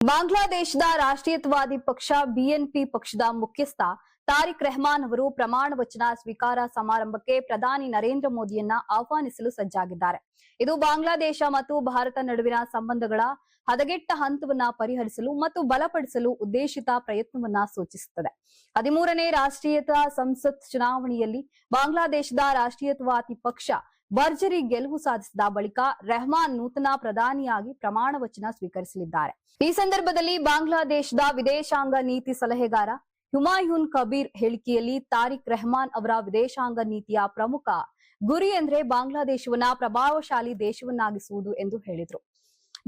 ಬಾಂಗ್ಲಾದೇಶದ ರಾಷ್ಟ್ರೀಯತಾವಾದಿ ಪಕ್ಷ ಬಿಎನ್ಪಿ ಪಕ್ಷದ ಮುಖ್ಯಸ್ಥ ತಾರಿಕ್ ರೆಹಮಾನ್ ಅವರು ಪ್ರಮಾಣ ವಚನ ಸ್ವೀಕಾರ ಸಮಾರಂಭಕ್ಕೆ ಪ್ರಧಾನಿ ನರೇಂದ್ರ ಮೋದಿಯನ್ನ ಆಹ್ವಾನಿಸಲು ಸಜ್ಜಾಗಿದ್ದಾರೆ. ಇದು ಬಾಂಗ್ಲಾದೇಶ ಮತ್ತು ಭಾರತ ನಡುವಿನ ಸಂಬಂಧಗಳ ಹದಗೆಟ್ಟ ಹಂತವನ್ನ ಪರಿಹರಿಸಲು ಮತ್ತು ಬಲಪಡಿಸಲು ಉದ್ದೇಶಿತ ಪ್ರಯತ್ನವನ್ನ ಸೂಚಿಸುತ್ತದೆ. 13ನೇ ರಾಷ್ಟ್ರೀಯತಾ ಸಂಸತ್ ಚುನಾವಣೆಯಲ್ಲಿ ಬಾಂಗ್ಲಾದೇಶದ ರಾಷ್ಟ್ರೀಯತಾವಾದಿ ಪಕ್ಷ ಭರ್ಜರಿ ಗೆಲುವು ಸಾಧಿಸಿದ ಬಳಿಕ ರೆಹಮಾನ್ ನೂತನ ಪ್ರಧಾನಿಯಾಗಿ ಪ್ರಮಾಣ ವಚನ ಸ್ವೀಕರಿಸಲಿದ್ದಾರೆ. ಈ ಸಂದರ್ಭದಲ್ಲಿ ಬಾಂಗ್ಲಾದೇಶದ ವಿದೇಶಾಂಗ ನೀತಿ ಸಲಹೆಗಾರ ಹುಮಾಯೂನ್ ಕಬೀರ್ ಹೇಳಿಕೆಯಲ್ಲಿ ತಾರಿಕ್ ರೆಹಮಾನ್ ಅವರ ವಿದೇಶಾಂಗ ನೀತಿಯ ಪ್ರಮುಖ ಗುರಿ ಎಂದರೆ ಬಾಂಗ್ಲಾದೇಶವನ್ನ ಪ್ರಭಾವಶಾಲಿ ದೇಶವನ್ನಾಗಿಸುವುದು ಎಂದು ಹೇಳಿದರು.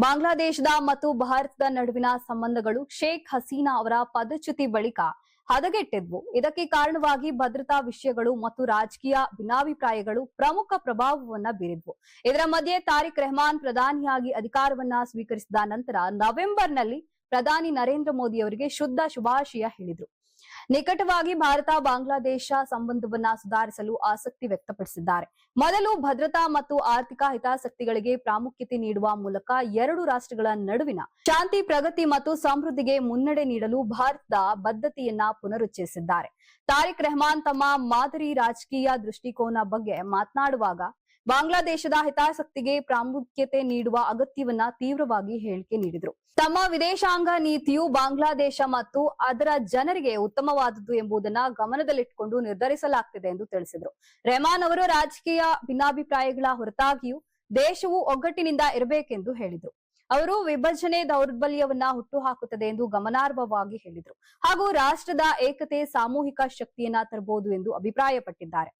ಬಾಂಗ್ಲಾದೇಶದ ಮತ್ತು ಭಾರತದ ನಡುವಿನ ಸಂಬಂಧಗಳು ಶೇಖ್ ಹಸೀನಾ ಅವರ ಪದಚ್ಯುತಿ ಬಳಿಕ ಹದಗೆಟ್ಟಿದ್ವು. ಇದಕ್ಕೆ ಕಾರಣವಾಗಿ ಭದ್ರತಾ ವಿಷಯಗಳು ಮತ್ತು ರಾಜಕೀಯ ಭಿನ್ನಾಭಿಪ್ರಾಯಗಳು ಪ್ರಮುಖ ಪ್ರಭಾವವನ್ನ ಬೀರಿದ್ವು. ಇದರ ಮಧ್ಯೆ ತಾರಿಕ್ ರೆಹಮಾನ್ ಪ್ರಧಾನಿಯಾಗಿ ಅಧಿಕಾರವನ್ನ ಸ್ವೀಕರಿಸಿದ ನಂತರ ನವೆಂಬರ್ನಲ್ಲಿ ಪ್ರಧಾನಿ ನರೇಂದ್ರ ಮೋದಿ ಅವರಿಗೆ ಶುಭಾಶಯ ಹೇಳಿದ್ರು. ನಿಕಟವಾಗಿ ಭಾರತ ಬಾಂಗ್ಲಾದೇಶ ಸಂಬಂಧವನ್ನ ಸುಧಾರಿಸಲು ಆಸಕ್ತಿ ವ್ಯಕ್ತಪಡಿಸಿದ್ದಾರೆ. ಮೊದಲು ಭದ್ರತಾ ಮತ್ತು ಆರ್ಥಿಕ ಹಿತಾಸಕ್ತಿಗಳಿಗೆ ಪ್ರಾಮುಖ್ಯತೆ ನೀಡುವ ಮೂಲಕ ಎರಡು ರಾಷ್ಟ್ರಗಳ ನಡುವಿನ ಶಾಂತಿ, ಪ್ರಗತಿ ಮತ್ತು ಸಮೃದ್ಧಿಗೆ ಮುನ್ನಡೆ ನೀಡಲು ಭಾರತದ ಬದ್ಧತೆಯನ್ನ ಪುನರುಚ್ಚರಿಸಿದ್ದಾರೆ. ತಾರಿಕ್ ರೆಹಮಾನ್ ತಮ್ಮ ಮಾದರಿ ರಾಜಕೀಯ ದೃಷ್ಟಿಕೋನ ಬಗ್ಗೆ ಮಾತನಾಡುವಾಗ ಬಾಂಗ್ಲಾದೇಶದ ಹಿತಾಸಕ್ತಿಗೆ ಪ್ರಾಮುಖ್ಯತೆ ನೀಡುವ ಅಗತ್ಯವನ್ನ ತೀವ್ರವಾಗಿ ಹೇಳಿಕೆ ನೀಡಿದರು. ತಮ್ಮ ವಿದೇಶಾಂಗ ನೀತಿಯು ಬಾಂಗ್ಲಾದೇಶ ಮತ್ತು ಅದರ ಜನರಿಗೆ ಉತ್ತಮವಾದದ್ದು ಎಂಬುದನ್ನ ಗಮನದಲ್ಲಿಟ್ಟುಕೊಂಡು ನಿರ್ಧರಿಸಲಾಗ್ತಿದೆ ಎಂದು ತಿಳಿಸಿದರು. ರೆಹಮಾನ್ ಅವರು ರಾಜಕೀಯ ಭಿನ್ನಾಭಿಪ್ರಾಯಗಳ ಹೊರತಾಗಿಯೂ ದೇಶವು ಒಗ್ಗಟ್ಟಿನಿಂದ ಇರಬೇಕೆಂದು ಹೇಳಿದರು. ಅವರು ವಿಭಜನೆ ದೌರ್ಬಲ್ಯವನ್ನ ಹುಟ್ಟುಹಾಕುತ್ತದೆ ಎಂದು ಗಮನಾರ್ಹವಾಗಿ ಹೇಳಿದರು ಹಾಗೂ ರಾಷ್ಟ್ರದ ಏಕತೆ ಸಾಮೂಹಿಕ ಶಕ್ತಿಯನ್ನ ತರಬಹುದು ಎಂದು ಅಭಿಪ್ರಾಯಪಟ್ಟಿದ್ದಾರೆ.